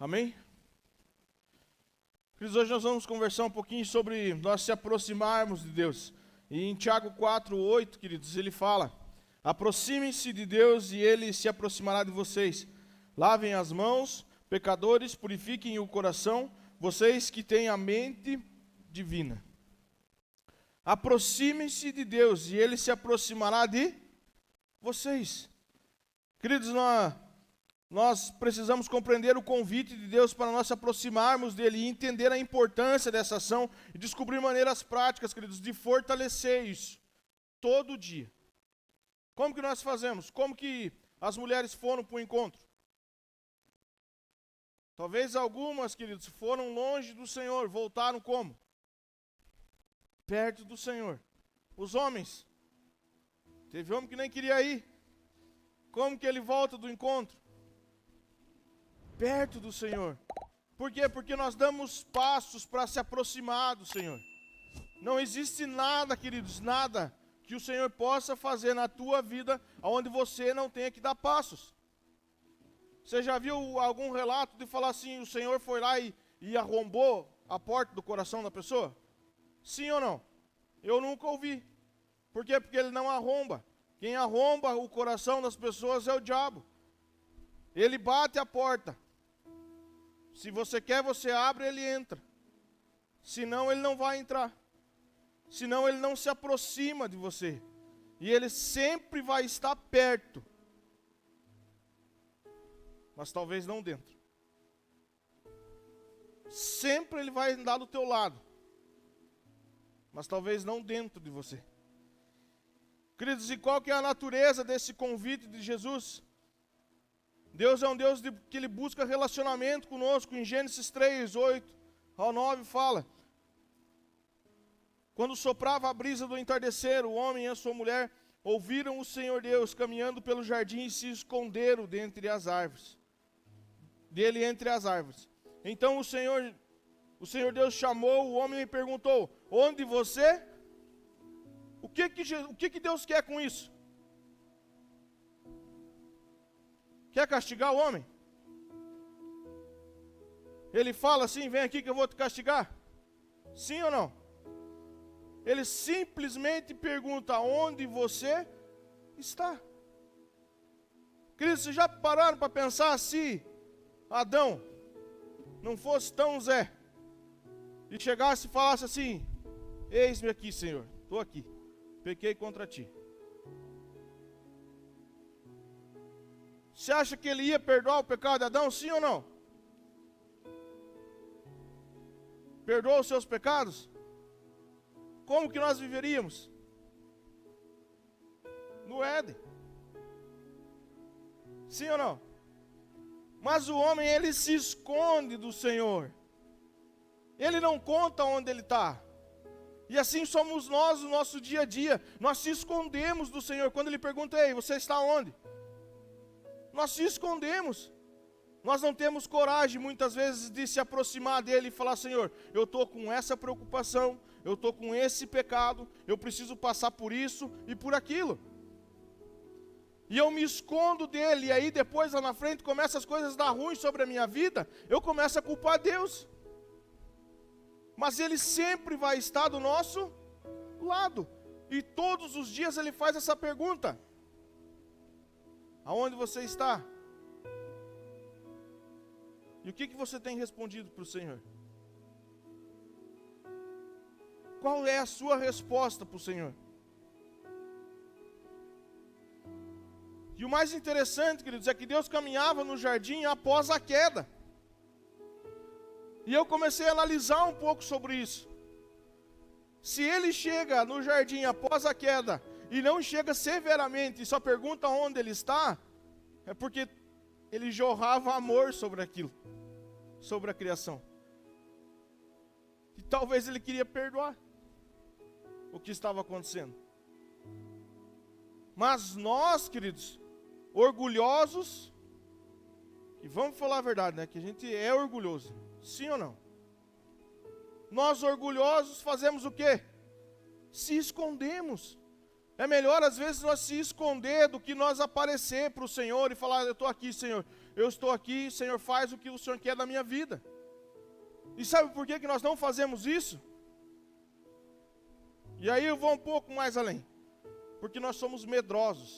Amém? Queridos, hoje nós vamos conversar um pouquinho sobre nós se aproximarmos de Deus. E em Tiago 4:8, queridos, ele fala: aproximem-se de Deus e Ele se aproximará de vocês. Lavem as mãos, pecadores, purifiquem o coração, vocês que têm a mente divina. Aproximem-se de Deus e Ele se aproximará de vocês. Queridos, nós precisamos compreender o convite de Deus para nós se aproximarmos dEle e entender a importância dessa ação e descobrir maneiras práticas, queridos, de fortalecer isso todo dia. Como que nós fazemos? Como que as mulheres foram para o encontro? Talvez algumas, queridos, foram longe do Senhor, voltaram como? Perto do Senhor. Os homens, teve homem que nem queria ir. Como que ele volta do encontro? Perto do Senhor. Por quê? Porque nós damos passos para se aproximar do Senhor. Não existe nada, queridos, nada que o Senhor possa fazer na tua vida onde você não tenha que dar passos. Você já viu algum relato de falar assim, o Senhor foi lá e arrombou a porta do coração da pessoa? Sim ou não? Eu nunca ouvi. Por quê? Porque ele não arromba. Quem arromba o coração das pessoas é o diabo. Ele bate a porta. Se você quer, você abre, ele entra. Senão, ele não vai entrar. Senão, ele não se aproxima de você. E ele sempre vai estar perto. Mas talvez não dentro. Sempre ele vai andar do teu lado. Mas talvez não dentro de você. Queridos, e qual que é a natureza desse convite de Jesus? Deus é um Deus que Ele busca relacionamento conosco. Em Gênesis 3:8-9 fala: quando soprava a brisa do entardecer, o homem e a sua mulher ouviram o Senhor Deus caminhando pelo jardim e se esconderam dentre as árvores. Dele entre as árvores. Então o Senhor Deus chamou o homem e perguntou: onde você? O que Deus quer com isso? Quer castigar o homem? Ele fala assim: vem aqui que eu vou te castigar. Sim ou não? Ele simplesmente pergunta: onde você está? Queridos, vocês já pararam para pensar se Adão não fosse tão Zé e chegasse e falasse assim: eis-me aqui, Senhor, estou aqui, pequei contra ti. Você acha que ele ia perdoar o pecado de Adão, sim ou não? Perdoa os seus pecados? Como que nós viveríamos? No Éden. Sim ou não? Mas o homem, ele se esconde do Senhor. Ele não conta onde ele está. E assim somos nós no nosso dia a dia. Nós se escondemos do Senhor. Quando ele pergunta: ei, você está onde? Nós se escondemos. Nós não temos coragem muitas vezes de se aproximar dele e falar: Senhor, eu estou com essa preocupação, eu estou com esse pecado, eu preciso passar por isso e por aquilo. E eu me escondo dele, e aí depois lá na frente começam as coisas a dar ruim sobre a minha vida, eu começo a culpar Deus. Mas ele sempre vai estar do nosso lado. E todos os dias ele faz essa pergunta: aonde você está? E o que você tem respondido para o Senhor? Qual é a sua resposta para o Senhor? E o mais interessante, queridos, é que Deus caminhava no jardim após a queda. E eu comecei a analisar um pouco sobre isso. Se ele chega no jardim após a queda e não chega severamente e só pergunta onde ele está, é porque ele jorrava amor sobre aquilo, sobre a criação. E talvez ele queria perdoar o que estava acontecendo. Mas nós, queridos, orgulhosos, e vamos falar a verdade, né? Que a gente é orgulhoso, sim ou não? Nós orgulhosos fazemos o quê? Se escondemos. É melhor às vezes nós se esconder do que nós aparecer para o Senhor e falar: eu estou aqui, Senhor, eu estou aqui, Senhor, faz o que o Senhor quer da minha vida. E sabe por que nós não fazemos isso? E aí eu vou um pouco mais além. Porque nós somos medrosos.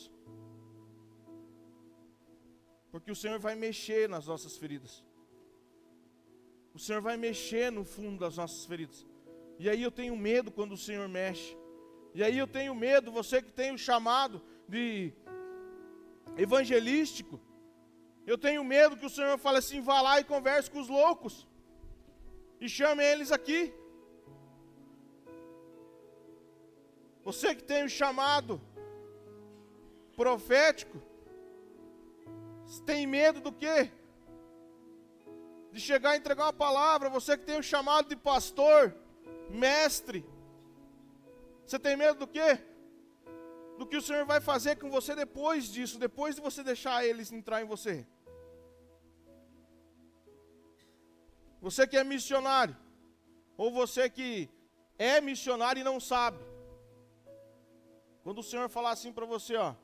Porque o Senhor vai mexer nas nossas feridas. O Senhor vai mexer no fundo das nossas feridas. E aí eu tenho medo quando o Senhor mexe. E aí eu tenho medo, você que tem o chamado de evangelístico, eu tenho medo que o Senhor fale assim, vá lá e converse com os loucos. E chame eles aqui. Você que tem o chamado profético, tem medo do quê? De chegar e entregar uma palavra. Você que tem o chamado de pastor, mestre, você tem medo do quê? Do que o Senhor vai fazer com você depois disso, depois de você deixar eles entrar em você. Você que é missionário, ou você que é missionário e não sabe. Quando o Senhor falar assim para você, ó,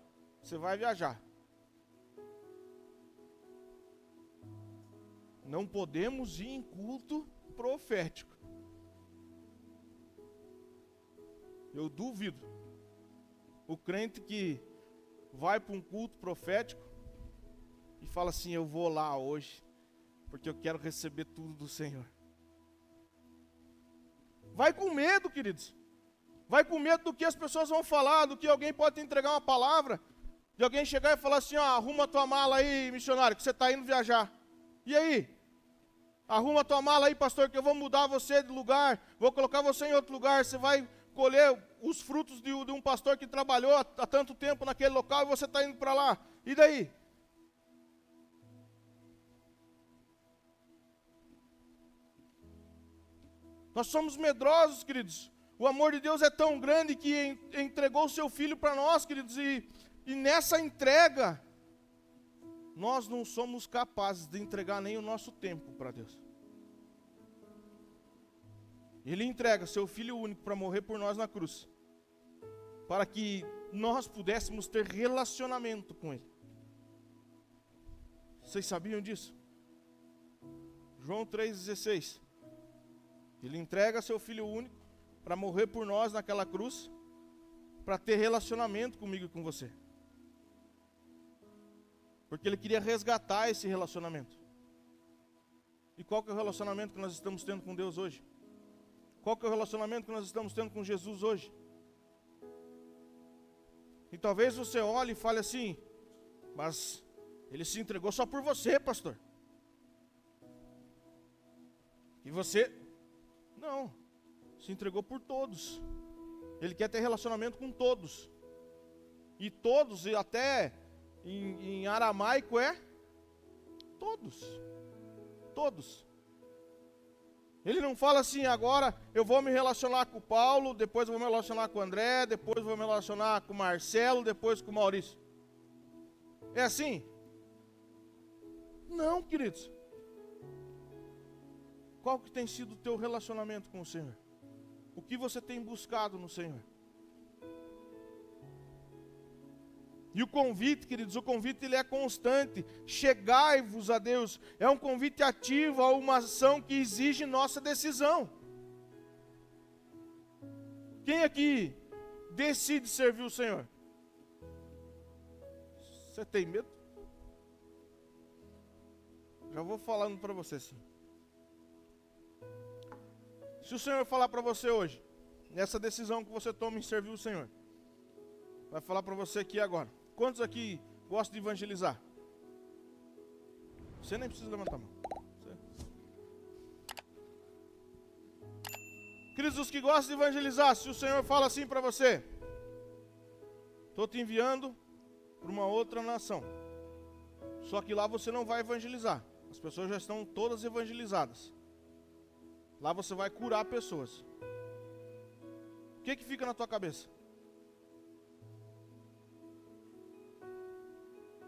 você vai viajar. Não podemos ir em culto profético. Eu duvido. O crente que vai para um culto profético e fala assim, eu vou lá hoje, porque eu quero receber tudo do Senhor. Vai com medo, queridos. Vai com medo do que as pessoas vão falar, do que alguém pode te entregar uma palavra, de alguém chegar e falar assim, ó, arruma a tua mala aí, missionário, que você está indo viajar. E aí? Arruma a tua mala aí, pastor, que eu vou mudar você de lugar, vou colocar você em outro lugar, você vai colher os frutos de um pastor que trabalhou há tanto tempo naquele local e você está indo para lá. E daí? Nós somos medrosos, queridos. O amor de Deus é tão grande que entregou o seu Filho para nós, queridos, e nessa entrega, nós não somos capazes de entregar nem o nosso tempo para Deus. Ele entrega seu Filho único para morrer por nós na cruz, para que nós pudéssemos ter relacionamento com Ele. Vocês sabiam disso? João 3,16. Ele entrega seu Filho único para morrer por nós naquela cruz, para ter relacionamento comigo e com você. Porque Ele queria resgatar esse relacionamento. E qual que é o relacionamento que nós estamos tendo com Deus hoje? Qual que é o relacionamento que nós estamos tendo com Jesus hoje? E talvez você olhe e fale assim, mas Ele se entregou só por você, pastor. E você... Não, se entregou por todos. Ele quer ter relacionamento com todos. E todos, e até em aramaico é todos. Todos. Ele não fala assim, agora eu vou me relacionar com o Paulo, depois eu vou me relacionar com o André, depois eu vou me relacionar com o Marcelo, depois com o Maurício. É assim? Não, queridos. Qual que tem sido o teu relacionamento com o Senhor? O que você tem buscado no Senhor? E o convite, queridos, o convite ele é constante. Chegai-vos a Deus. É um convite ativo a uma ação que exige nossa decisão. Quem aqui decide servir o Senhor? Você tem medo? Já vou falando para você sim. Se o Senhor falar para você hoje, nessa decisão que você toma em servir o Senhor, vai falar para você aqui agora. Quantos aqui gostam de evangelizar? Você nem precisa levantar a mão. Queridos, os que gostam de evangelizar, se o Senhor fala assim para você, estou te enviando para uma outra nação. Só que lá você não vai evangelizar. As pessoas já estão todas evangelizadas. Lá você vai curar pessoas. O que fica na tua cabeça?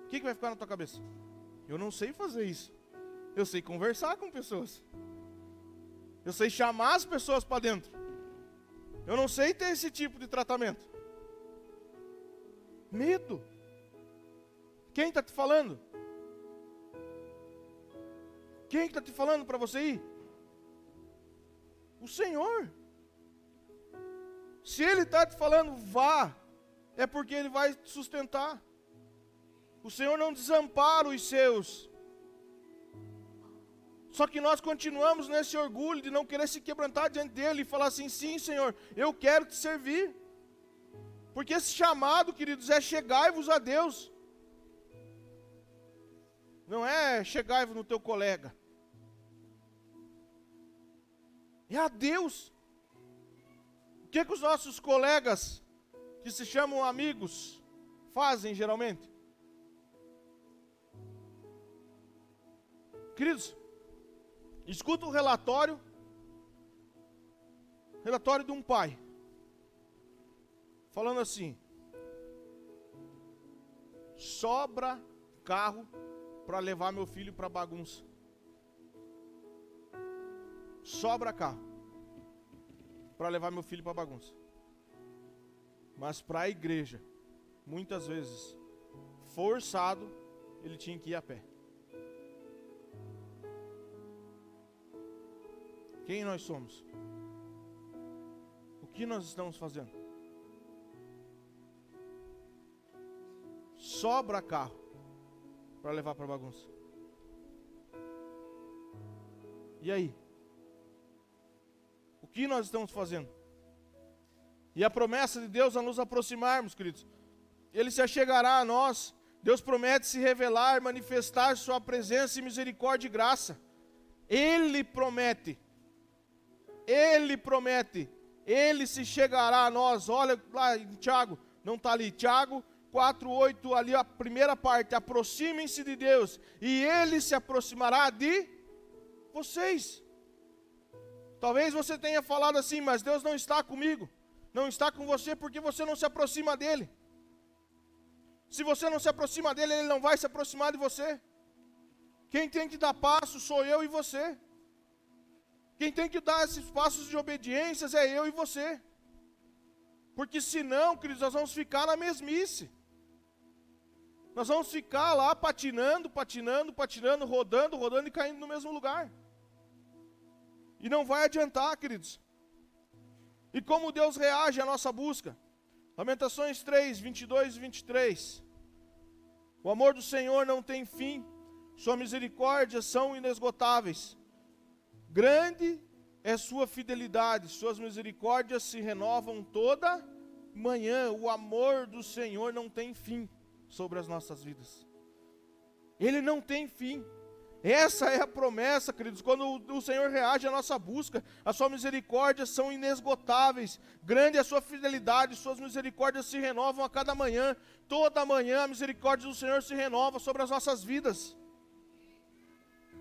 O que vai ficar na tua cabeça? Eu não sei fazer isso. Eu sei conversar com pessoas. Eu sei chamar as pessoas para dentro. Eu não sei ter esse tipo de tratamento. Medo. Quem está te falando? Quem está te falando para você ir? O Senhor. Se Ele está te falando, vá, é porque Ele vai te sustentar. O Senhor não desampara os seus. Só que nós continuamos nesse orgulho de não querer se quebrantar diante dEle e falar assim, sim, Senhor, eu quero te servir. Porque esse chamado, queridos, é chegai-vos a Deus. Não é chegai-vos no teu colega. É a Deus. O que os nossos colegas, que se chamam amigos, fazem geralmente? Queridos, escuta o relatório de um pai, falando assim, sobra carro para levar meu filho para bagunça. Sobra carro para levar meu filho para bagunça. Mas para a igreja, muitas vezes, forçado, ele tinha que ir a pé. Quem nós somos? O que nós estamos fazendo? Sobra carro para levar para bagunça. E aí? O que nós estamos fazendo? E a promessa de Deus a nos aproximarmos, queridos, Ele se achegará a nós. Deus promete se revelar, manifestar sua presença e misericórdia e graça. Ele promete. Ele se chegará a nós. Olha lá em Tiago, não está ali, Tiago 4:8, ali a primeira parte, aproximem-se de Deus, e Ele se aproximará de vocês. Talvez você tenha falado assim, mas Deus não está comigo, não está com você, porque você não se aproxima dEle. Se você não se aproxima dEle, Ele não vai se aproximar de você. Quem tem que dar passo sou eu e você. Quem tem que dar esses passos de obediência é eu e você. Porque senão, queridos, nós vamos ficar na mesmice. Nós vamos ficar lá patinando, rodando e caindo no mesmo lugar. E não vai adiantar, queridos. E como Deus reage à nossa busca? Lamentações 3, 22 e 23. O amor do Senhor não tem fim, sua misericórdia são inesgotáveis. Grande é sua fidelidade, suas misericórdias se renovam toda manhã. O amor do Senhor não tem fim sobre as nossas vidas. Ele não tem fim. Essa é a promessa, queridos, quando o Senhor reage à nossa busca, as suas misericórdias são inesgotáveis, grande é a sua fidelidade, suas misericórdias se renovam a cada manhã, toda manhã a misericórdia do Senhor se renova sobre as nossas vidas.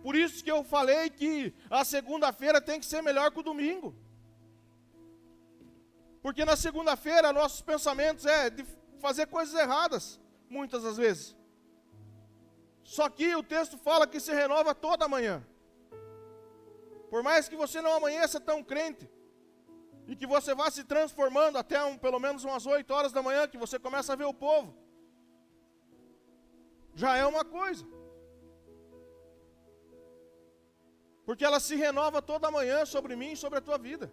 Por isso que eu falei que a segunda-feira tem que ser melhor que o domingo, porque na segunda-feira nossos pensamentos é de fazer coisas erradas, muitas das vezes. Só que o texto fala que se renova toda manhã. Por mais que você não amanheça tão crente, e que você vá se transformando até pelo menos umas 8 horas da manhã, que você começa a ver o povo, já é uma coisa. Porque ela se renova toda manhã sobre mim e sobre a tua vida.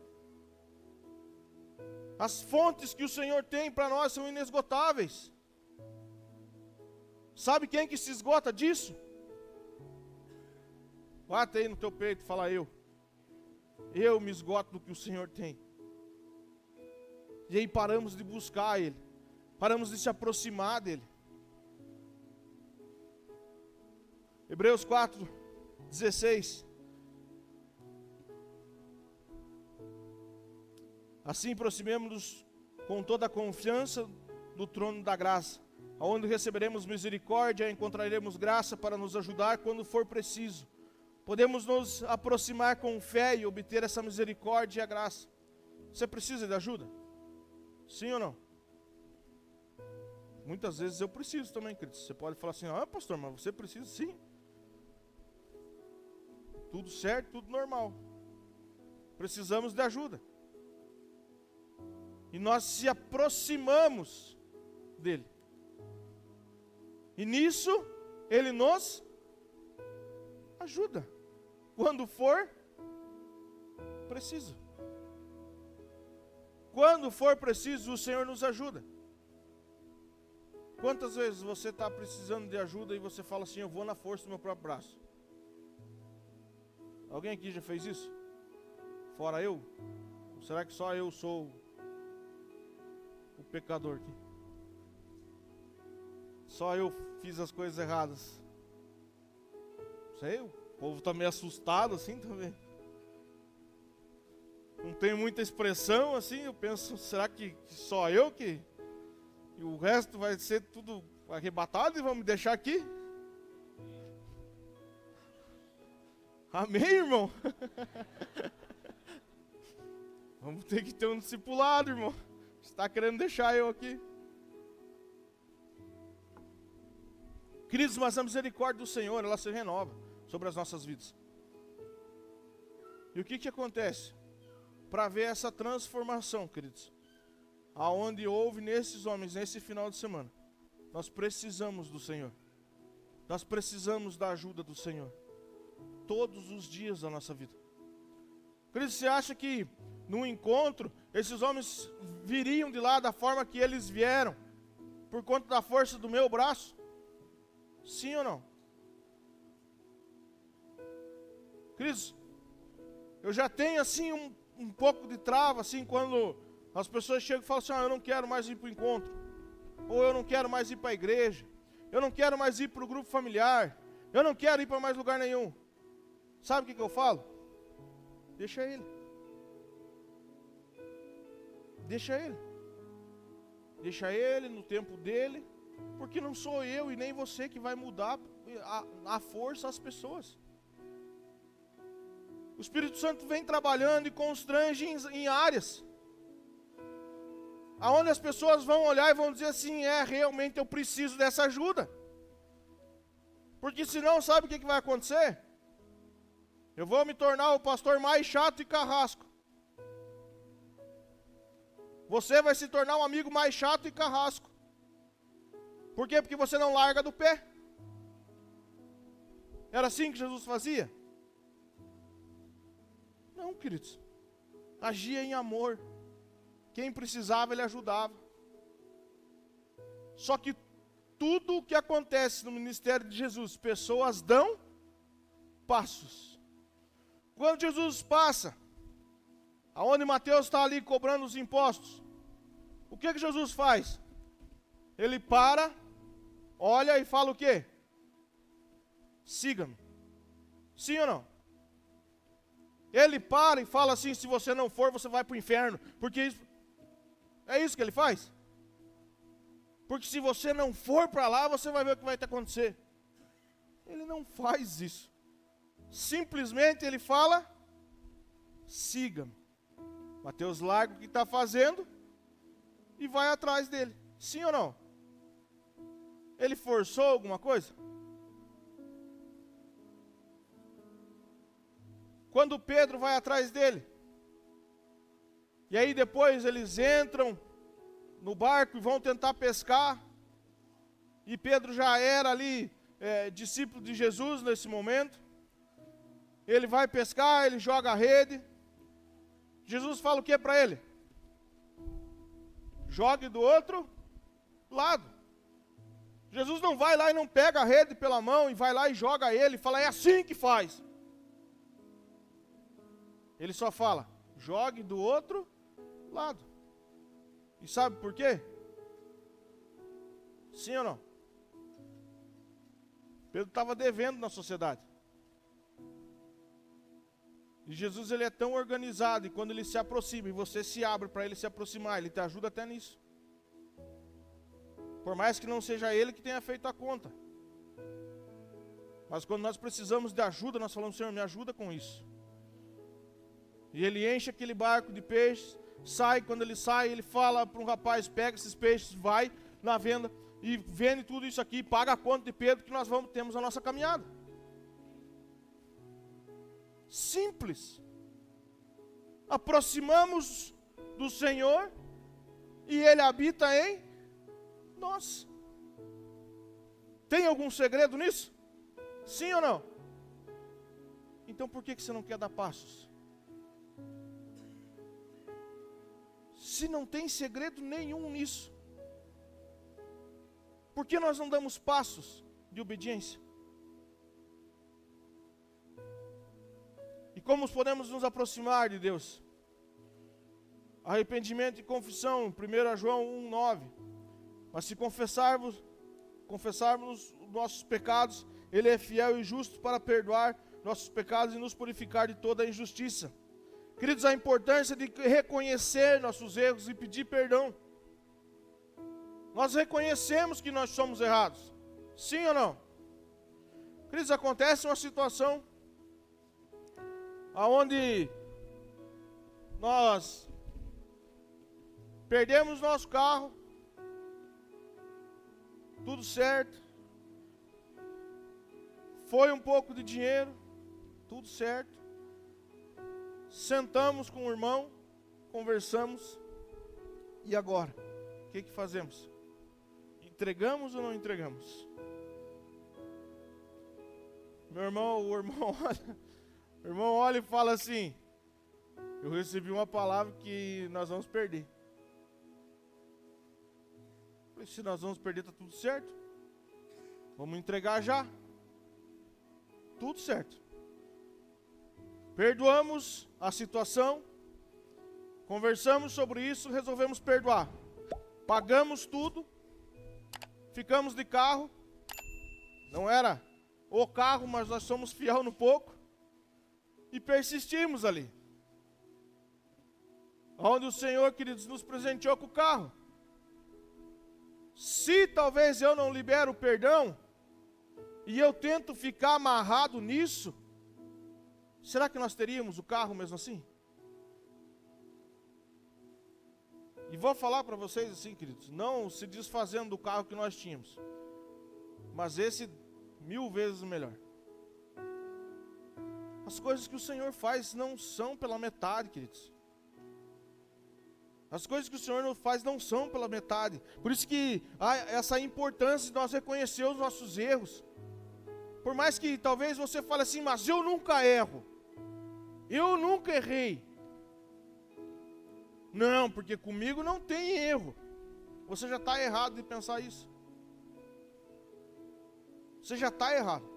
As fontes que o Senhor tem para nós são inesgotáveis. Sabe quem que se esgota disso? Bate aí no teu peito e fala eu. Eu me esgoto do que o Senhor tem. E aí paramos de buscar Ele. Paramos de se aproximar dEle. Hebreus 4:16. Assim aproximemo-nos com toda a confiança do trono da graça, onde receberemos misericórdia e encontraremos graça para nos ajudar quando for preciso. Podemos nos aproximar com fé e obter essa misericórdia e a graça. Você precisa de ajuda? Sim ou não? Muitas vezes eu preciso também, querido. Você pode falar assim, pastor, mas você precisa? Sim. Tudo certo, tudo normal. Precisamos de ajuda. E nós se aproximamos dEle. E nisso, Ele nos ajuda. quando for preciso. Quando for preciso, o Senhor nos ajuda. Quantas vezes você está precisando de ajuda e você fala assim, eu vou na força do meu próprio braço? Alguém aqui já fez isso? Fora eu? Ou será que só eu sou o pecador aqui? Só eu fiz as coisas erradas? Não sei, o povo está meio assustado assim também. Não tem muita expressão assim, eu penso, será que só eu que... E o resto vai ser tudo arrebatado e vão me deixar aqui? Amém, irmão? Vamos ter que ter um discipulado, irmão. Você está querendo deixar eu aqui? Queridos, mas a misericórdia do Senhor, ela se renova sobre as nossas vidas. E o que acontece? Para ver essa transformação, queridos, aonde houve nesses homens, nesse final de semana, nós precisamos do Senhor. Nós precisamos da ajuda do Senhor. Todos os dias da nossa vida. Queridos, você acha que no encontro, esses homens viriam de lá da forma que eles vieram, por conta da força do meu braço? Sim ou não? Queridos, eu já tenho assim um pouco de trava, assim, quando as pessoas chegam e falam assim, eu não quero mais ir para o encontro, ou eu não quero mais ir para a igreja, eu não quero mais ir para o grupo familiar, eu não quero ir para mais lugar nenhum. Sabe o que eu falo? Deixa ele. Deixa ele. Deixa ele no tempo dele, porque não sou eu e nem você que vai mudar a força as pessoas. O Espírito Santo vem trabalhando e constrange em áreas aonde as pessoas vão olhar e vão dizer assim, realmente eu preciso dessa ajuda. Porque senão, sabe o que vai acontecer? Eu vou me tornar o pastor mais chato e carrasco. Você vai se tornar um amigo mais chato e carrasco. Por quê? Porque você não larga do pé. Era assim que Jesus fazia? Não, queridos. Agia em amor. Quem precisava, ele ajudava. Só que tudo o que acontece no ministério de Jesus, pessoas dão passos. Quando Jesus passa, aonde Mateus está ali cobrando os impostos, o que Jesus faz? Ele para, olha e fala o quê? Siga-me. Sim ou não? Ele para e fala assim, se você não for, você vai para o inferno. Porque é isso que ele faz. Porque se você não for para lá, você vai ver o que vai acontecer. Ele não faz isso. Simplesmente ele fala, siga-me. Mateus larga o que está fazendo e vai atrás dele. Sim ou não? Ele forçou alguma coisa? Quando Pedro vai atrás dele, e aí depois eles entram no barco e vão tentar pescar, e Pedro já era ali discípulo de Jesus nesse momento, ele vai pescar, ele joga a rede, Jesus fala o que para ele? Jogue do outro lado. Jesus não vai lá e não pega a rede pela mão e vai lá e joga ele e fala, é assim que faz. Ele só fala, jogue do outro lado. E sabe por quê? Sim ou não? Pedro estava devendo na sociedade. E Jesus, ele é tão organizado, e quando ele se aproxima, e você se abre para ele se aproximar, ele te ajuda até nisso. Por mais que não seja ele que tenha feito a conta. Mas quando nós precisamos de ajuda, nós falamos, Senhor, me ajuda com isso. E ele enche aquele barco de peixes, sai, quando ele sai, ele fala para um rapaz, pega esses peixes, vai na venda, e vende tudo isso aqui, paga a conta de Pedro, que nós temos a nossa caminhada. Simples. Aproximamos do Senhor, e Ele habita em nós. Tem algum segredo nisso? Sim ou não? Então por que você não quer dar passos? Se não tem segredo nenhum nisso, por que nós não damos passos de obediência? E como podemos nos aproximar de Deus? Arrependimento e confissão, 1 João 1,9. Mas se confessarmos os nossos pecados, Ele é fiel e justo para perdoar nossos pecados e nos purificar de toda a injustiça. Queridos, a importância de reconhecer nossos erros e pedir perdão. Nós reconhecemos que nós somos errados. Sim ou não? Queridos, acontece uma situação onde nós perdemos nosso carro, tudo certo, foi um pouco de dinheiro, tudo certo, sentamos com o irmão, conversamos, e agora? O que fazemos? Entregamos ou não entregamos? O irmão olha e fala assim: eu recebi uma palavra que nós vamos perder. Falei, se nós vamos perder, está tudo certo. Vamos entregar já. Tudo certo. Perdoamos a situação. Conversamos sobre isso, resolvemos perdoar. Pagamos tudo. Ficamos de carro. Não era o carro, mas nós somos fiel no pouco. E persistimos ali. Onde o Senhor, queridos, nos presenteou com o carro. Se talvez eu não libero o perdão, e eu tento ficar amarrado nisso, será que nós teríamos o carro mesmo assim? E vou falar para vocês assim, queridos, não se desfazendo do carro que nós tínhamos, mas esse 1000 vezes melhor. As coisas que o Senhor faz não são pela metade, queridos. As coisas que o Senhor nos faz não são pela metade. Por isso que há essa importância de nós reconhecer os nossos erros. Por mais que talvez você fale assim, mas eu nunca erro. Eu nunca errei. Não, porque comigo não tem erro. Você já está errado de pensar isso. Você já está errado.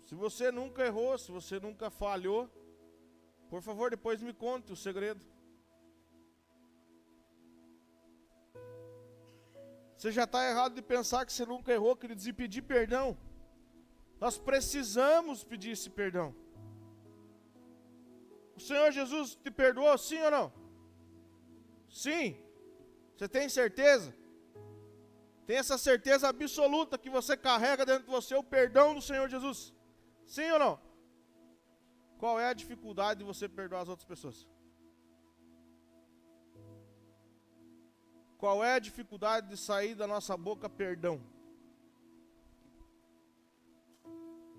Se você nunca errou, se você nunca falhou, por favor, depois me conte o segredo. Você já está errado de pensar que você nunca errou, queridos, e pedir perdão. Nós precisamos pedir esse perdão. O Senhor Jesus te perdoou, sim ou não? Sim. Você tem certeza? Tem essa certeza absoluta que você carrega dentro de você o perdão do Senhor Jesus? Sim ou não? Qual é a dificuldade de você perdoar as outras pessoas? Qual é a dificuldade de sair da nossa boca perdão?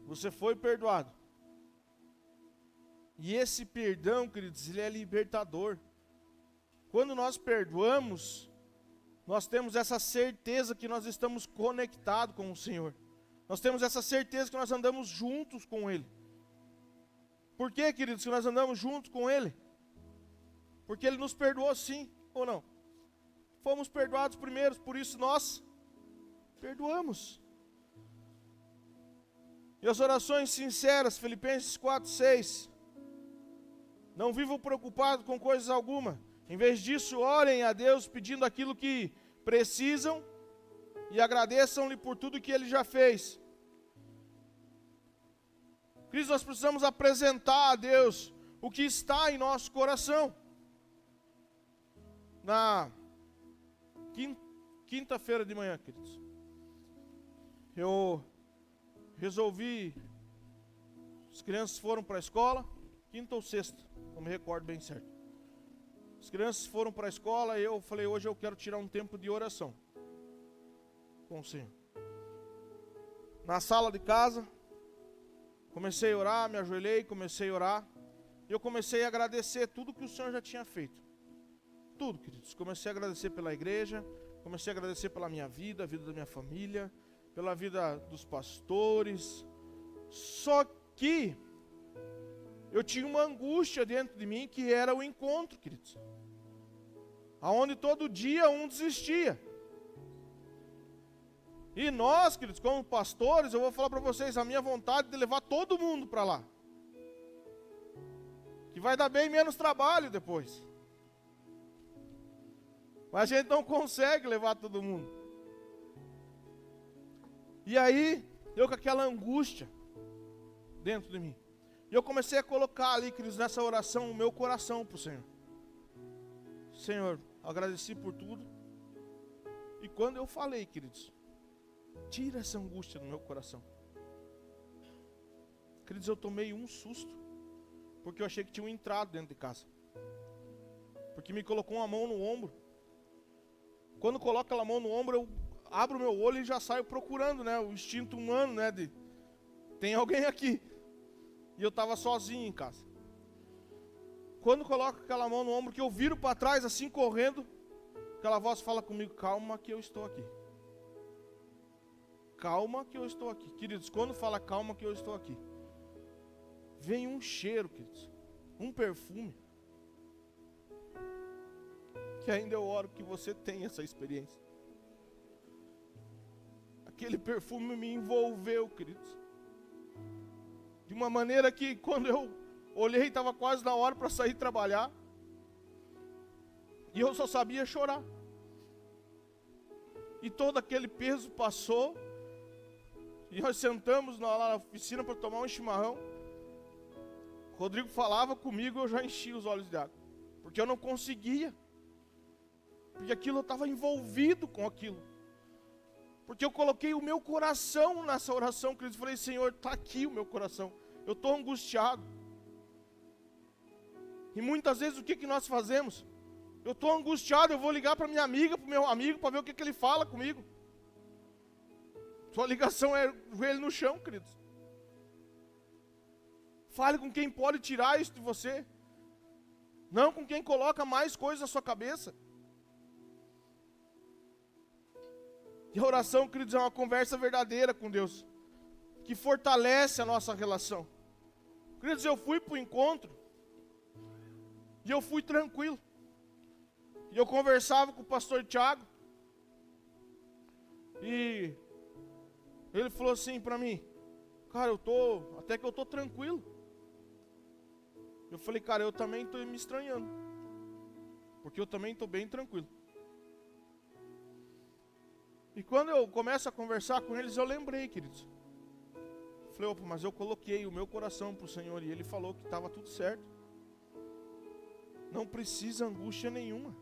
Você foi perdoado. E esse perdão, queridos, ele é libertador. Quando nós perdoamos, nós temos essa certeza que nós estamos conectados com o Senhor. Nós temos essa certeza que nós andamos juntos com Ele. Por que, queridos, que nós andamos juntos com Ele? Porque Ele nos perdoou sim ou não? Fomos perdoados primeiros, por isso nós perdoamos. E as orações sinceras, Filipenses 4:6. Não vivam preocupados com coisas alguma. Em vez disso, orem a Deus pedindo aquilo que precisam e agradeçam-lhe por tudo que Ele já fez. Cristo, nós precisamos apresentar a Deus o que está em nosso coração. Na quinta-feira de manhã, queridos, eu resolvi, as crianças foram para a escola, quinta ou sexta, não me recordo bem certo. As crianças foram para a escola e eu falei, hoje eu quero tirar um tempo de oração com o Senhor. Na sala de casa, comecei a orar, me ajoelhei, comecei a orar. E eu comecei a agradecer tudo que o Senhor já tinha feito. Tudo, queridos. Comecei a agradecer pela igreja, comecei a agradecer pela minha vida, a vida da minha família. pela vida dos pastores. Só que eu tinha uma angústia dentro de mim, que era o encontro, queridos. Aonde todo dia um desistia. E nós, queridos, como pastores, eu vou falar para vocês, a minha vontade de levar todo mundo para lá. Que vai dar bem menos trabalho depois. Mas a gente não consegue levar todo mundo. E aí, eu com aquela angústia dentro de mim. E eu comecei a colocar ali, queridos, nessa oração, o meu coração para o Senhor. Senhor, agradeci por tudo. E quando eu falei, queridos, tira essa angústia do meu coração. Queridos, eu tomei um susto. Porque eu achei que tinham entrado dentro de casa. Porque me colocou uma mão no ombro. Quando coloca aquela mão no ombro, eu abro o meu olho e já saio procurando, né? O instinto humano, né? Tem alguém aqui. E eu estava sozinho em casa. Quando coloca aquela mão no ombro, que eu viro para trás, assim, correndo, aquela voz fala comigo, calma que eu estou aqui. Calma que eu estou aqui. Queridos, quando fala calma que eu estou aqui, vem um cheiro, queridos, um perfume, que ainda eu oro que você tenha essa experiência. Aquele perfume me envolveu, queridos, de uma maneira que quando eu olhei, estava quase na hora para sair trabalhar, e eu só sabia chorar, e todo aquele peso passou, e nós sentamos lá na oficina para tomar um chimarrão. Rodrigo falava comigo, eu já enchia os olhos de água, porque eu não conseguia, porque aquilo eu estava envolvido com aquilo, porque eu coloquei o meu coração nessa oração, que eu falei, Senhor, está aqui o meu coração, eu estou angustiado. E muitas vezes o que nós fazemos? Eu estou angustiado, eu vou ligar para minha amiga, para o meu amigo, para ver o que ele fala comigo. Sua ligação é o joelho no chão, queridos. Fale com quem pode tirar isso de você. Não com quem coloca mais coisas na sua cabeça. E a oração, queridos, é uma conversa verdadeira com Deus, que fortalece a nossa relação. Queridos, eu fui para o encontro, e eu fui tranquilo. E eu conversava com o pastor Tiago, e ele falou assim para mim, cara, até que eu estou tranquilo. Eu falei, cara, eu também estou me estranhando, porque eu também estou bem tranquilo. E quando eu começo a conversar com eles, eu lembrei, queridos. Falei, opa, mas eu coloquei o meu coração para o Senhor, e Ele falou que estava tudo certo. Não precisa angústia nenhuma.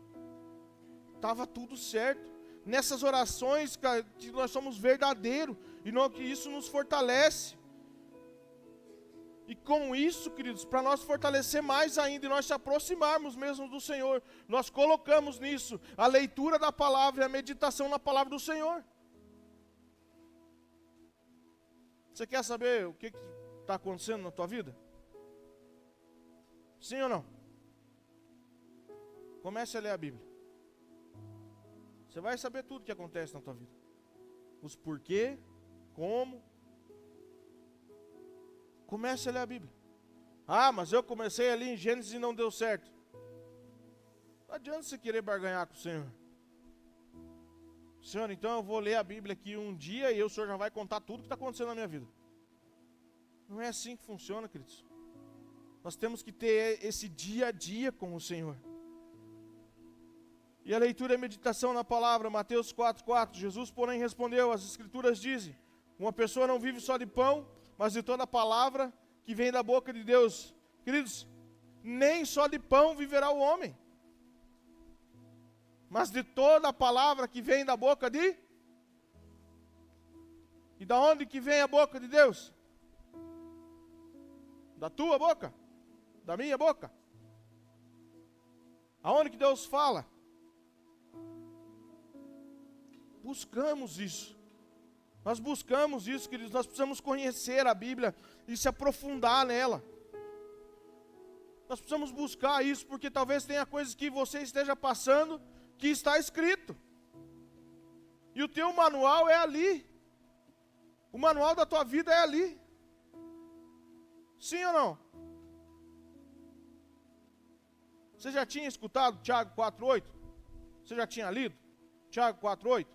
Estava tudo certo. Nessas orações, que nós somos verdadeiros, e não que isso nos fortalece. E com isso, queridos, para nós fortalecer mais ainda, e nós se aproximarmos mesmo do Senhor, nós colocamos nisso a leitura da palavra e a meditação na palavra do Senhor. Você quer saber o que está acontecendo na tua vida? Sim ou não? Comece a ler a Bíblia. Você vai saber tudo o que acontece na tua vida. Os porquê, como. Comece a ler a Bíblia. Ah, mas eu comecei ali em Gênesis e não deu certo. Não adianta você querer barganhar com o Senhor. Senhor, então eu vou ler a Bíblia aqui um dia e o Senhor já vai contar tudo que está acontecendo na minha vida. Não é assim que funciona, queridos. Nós temos que ter esse dia a dia com o Senhor. E a leitura e a meditação na palavra, Mateus 4:4. Jesus, porém, respondeu, as Escrituras dizem, uma pessoa não vive só de pão, mas de toda a palavra que vem da boca de Deus. Queridos, nem só de pão viverá o homem, mas de toda a palavra que vem da boca de... E da onde que vem a boca de Deus? Da tua boca? Da minha boca? Aonde que Deus fala? Buscamos isso. Nós buscamos isso, queridos. Nós precisamos conhecer a Bíblia e se aprofundar nela. Nós precisamos buscar isso, porque talvez tenha coisas que você esteja passando que está escrito. E o teu manual é ali. O manual da tua vida é ali. Sim ou não? Você já tinha escutado Tiago 4,8? Você já tinha lido Tiago 4,8?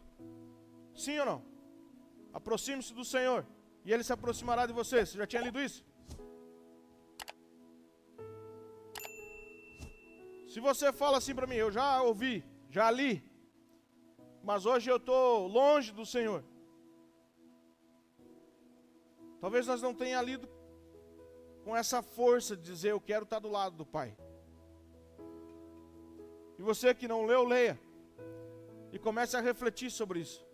Sim ou não? Aproxime-se do Senhor e Ele se aproximará de você. Você já tinha lido isso? Se você fala assim para mim, eu já ouvi, já li, mas hoje eu estou longe do Senhor. Talvez nós não tenha lido com essa força de dizer, eu quero estar do lado do Pai. E você que não leu, leia. E comece a refletir sobre isso.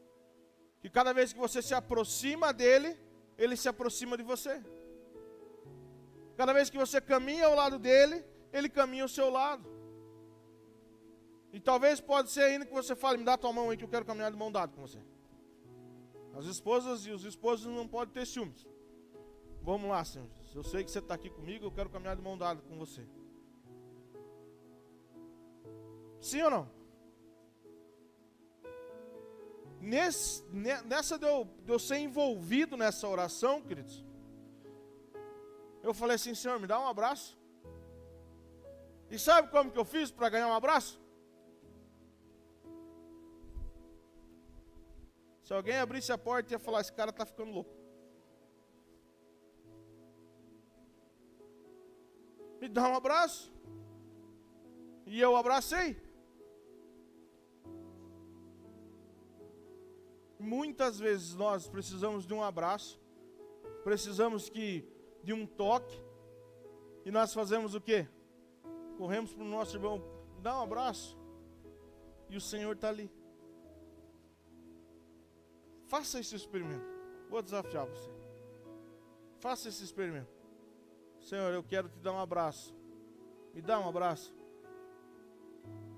Que cada vez que você se aproxima dele, ele se aproxima de você. Cada vez que você caminha ao lado dele, ele caminha ao seu lado. E talvez pode ser ainda que você fale, me dá tua mão aí que eu quero caminhar de mão dada com você. As esposas e os esposos não podem ter ciúmes. Vamos lá, Senhor. Eu sei que você está aqui comigo, eu quero caminhar de mão dada com você. Sim ou não? Nessa de eu ser envolvido nessa oração, queridos, eu falei assim, Senhor, me dá um abraço. E sabe como que eu fiz para ganhar um abraço? Se alguém abrisse a porta, ia falar, esse cara está ficando louco. Me dá um abraço. E eu abracei. Muitas vezes nós precisamos de um abraço, precisamos de um toque, e nós fazemos o quê? Corremos para o nosso irmão, dá um abraço, e o Senhor está ali. Faça esse experimento. Vou desafiar você. Faça esse experimento. Senhor, eu quero te dar um abraço. Me dá um abraço.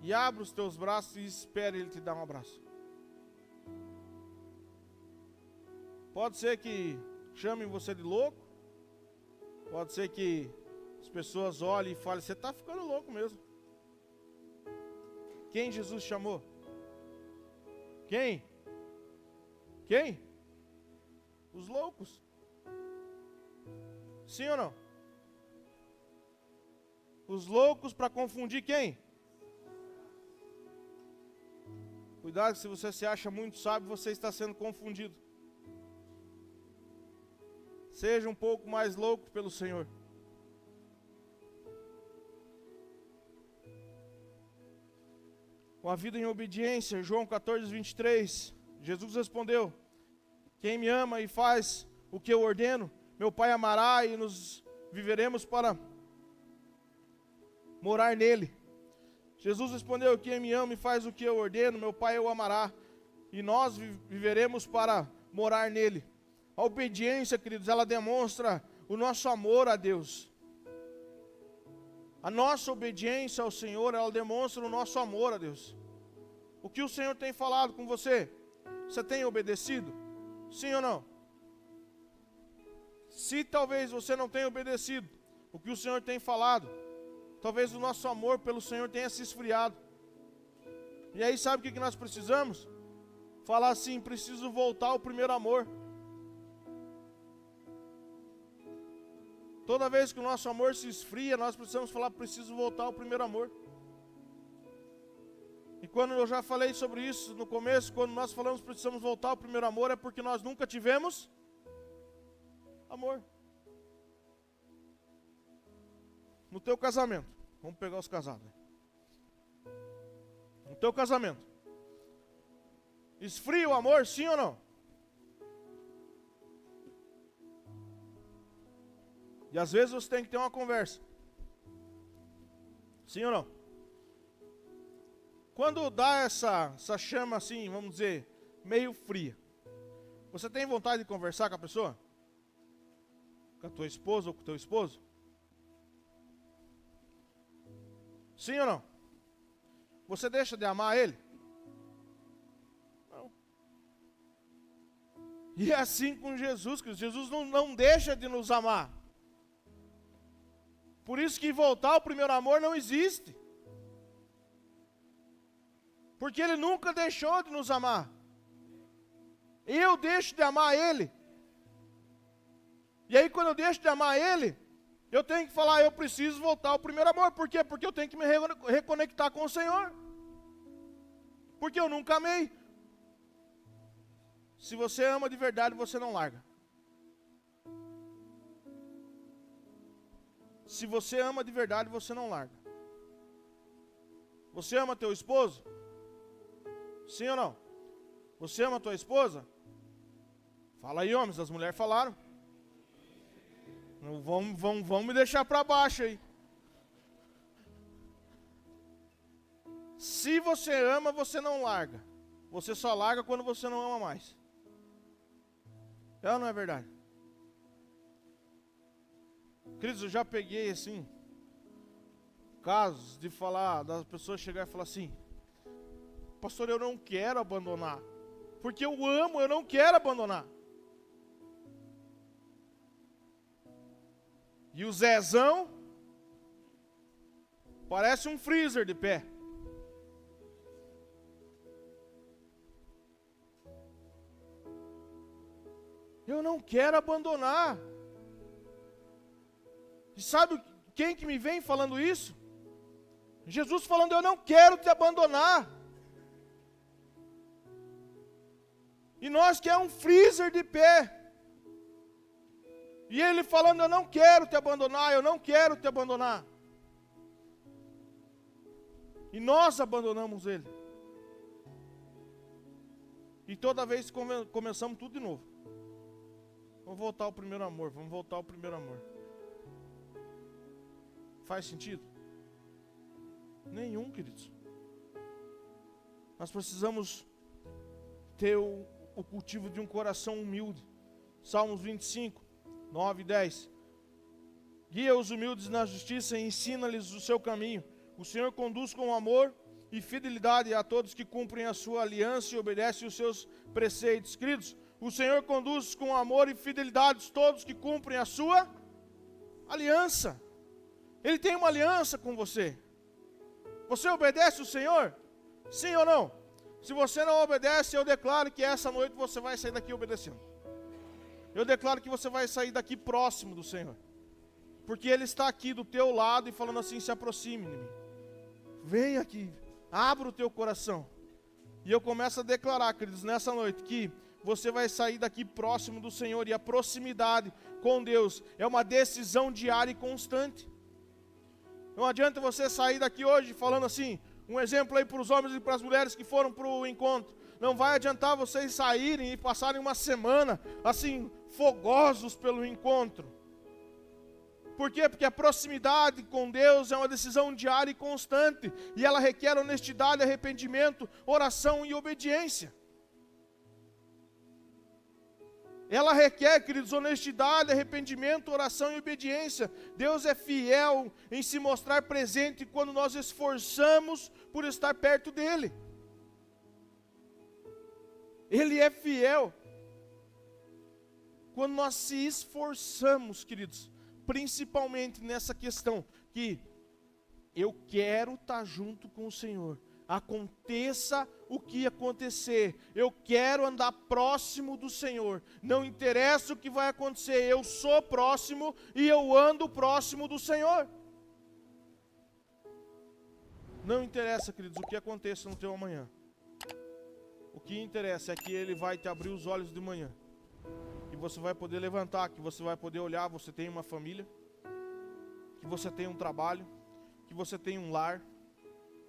E abra os teus braços e espere Ele te dar um abraço. Pode ser que chamem você de louco. Pode ser que as pessoas olhem e falem, você está ficando louco mesmo. Quem Jesus chamou? Quem? Quem? Os loucos. Sim ou não? Os loucos para confundir quem? Cuidado, se você se acha muito sábio, você está sendo confundido. Seja um pouco mais louco pelo Senhor. Com a vida em obediência, João 14, 23, Jesus respondeu, quem me ama e faz o que eu ordeno, meu Pai amará e nos viveremos para morar nele. Jesus respondeu, quem me ama e faz o que eu ordeno, meu Pai o amará e nós viveremos para morar nele. A obediência, queridos, ela demonstra o nosso amor a Deus. A nossa obediência ao Senhor, ela demonstra o nosso amor a Deus. O que o Senhor tem falado com você? Você tem obedecido? Sim ou não? Se talvez você não tenha obedecido o que o Senhor tem falado, talvez o nosso amor pelo Senhor tenha se esfriado. E aí sabe o que nós precisamos? Falar assim, preciso voltar ao primeiro amor. Toda vez que o nosso amor se esfria, nós precisamos falar, preciso voltar ao primeiro amor. E quando eu já falei sobre isso no começo, quando nós falamos precisamos voltar ao primeiro amor, é porque nós nunca tivemos amor. No teu casamento, vamos pegar os casados. No teu casamento, esfria o amor, sim ou não? E às vezes você tem que ter uma conversa. Sim ou não? Quando dá essa chama assim, vamos dizer, meio fria, você tem vontade de conversar com a pessoa? Com a tua esposa ou com o teu esposo? Sim ou não? Você deixa de amar ele? Não. E é assim com Jesus, que Jesus não deixa de nos amar. Por isso que voltar ao primeiro amor não existe. Porque Ele nunca deixou de nos amar. Eu deixo de amar Ele E aí quando eu deixo de amar ele, eu tenho que falar, eu preciso voltar ao primeiro amor. Por quê? Porque eu tenho que me reconectar com o Senhor. Porque eu nunca amei. Se você ama de verdade, você não larga. Se você ama de verdade, você não larga. Você ama teu esposo? Sim ou não? Você ama tua esposa? Fala aí, homens, as mulheres falaram. Não vão me deixar para baixo aí. Se você ama, você não larga. Você só larga quando você não ama mais. É ou não é verdade? Queridos, eu já peguei assim casos de falar, das pessoas chegar e falar assim: pastor, eu não quero abandonar. Porque eu amo, eu não quero abandonar. E o Zezão parece um freezer de pé. Eu não quero abandonar. E sabe quem que me vem falando isso? Jesus falando, eu não quero te abandonar. E nós que é um freezer de pé. E ele falando, eu não quero te abandonar, eu não quero te abandonar. E nós abandonamos ele. E toda vez começamos tudo de novo. Vamos voltar ao primeiro amor, vamos voltar ao primeiro amor. Faz sentido? Nenhum, queridos. Nós precisamos ter o cultivo de um coração humilde. Salmos 25, 9 e 10. Guia os humildes na justiça e ensina-lhes o seu caminho. O Senhor conduz com amor e fidelidade a todos que cumprem a sua aliança e obedecem os seus preceitos. Queridos, o Senhor conduz com amor e fidelidade todos que cumprem a sua aliança. Ele tem uma aliança com você. Você obedece o Senhor? Sim ou não? Se você não obedece, eu declaro que essa noite você vai sair daqui obedecendo. Eu declaro que você vai sair daqui próximo do Senhor. Porque Ele está aqui do teu lado e falando assim, se aproxime de mim. Vem aqui, abra o teu coração. E eu começo a declarar, queridos, nessa noite, que você vai sair daqui próximo do Senhor. E a proximidade com Deus é uma decisão diária e constante. Não adianta você sair daqui hoje falando assim, um exemplo aí para os homens e para as mulheres que foram para o encontro. Não vai adiantar vocês saírem e passarem uma semana assim, fogosos pelo encontro. Por quê? Porque a proximidade com Deus é uma decisão diária e constante. E ela requer honestidade, arrependimento, oração e obediência. Ela requer, queridos, honestidade, arrependimento, oração e obediência. Deus é fiel em se mostrar presente quando nós esforçamos por estar perto dEle. Ele é fiel quando nós se esforçamos, queridos, principalmente nessa questão que eu quero estar junto com o Senhor. Aconteça o que acontecer, eu quero andar próximo do Senhor. Não interessa o que vai acontecer, eu sou próximo e eu ando próximo do Senhor. Não interessa, queridos, o que aconteça no teu amanhã. O que interessa é que Ele vai te abrir os olhos de manhã. Que você vai poder levantar, que você vai poder olhar, você tem uma família, que você tem um trabalho, que você tem um lar,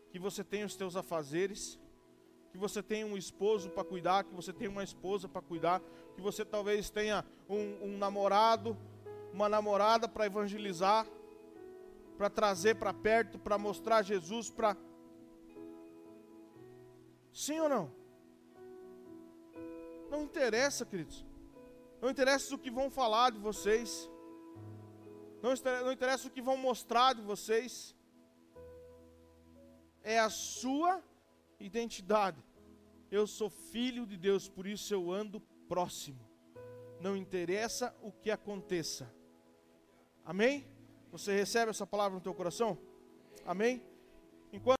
que você tem os teus afazeres, que você tem um esposo para cuidar, que você tem uma esposa para cuidar, que você talvez tenha um namorado, uma namorada para evangelizar, para trazer para perto, para mostrar Jesus, para... Sim ou não? Não interessa, queridos. Não interessa o que vão falar de vocês. Não interessa o que vão mostrar de vocês. É a sua identidade. Eu sou filho de Deus, por isso eu ando próximo. Não interessa o que aconteça. Amém? Você recebe essa palavra no teu coração? Amém? Enquanto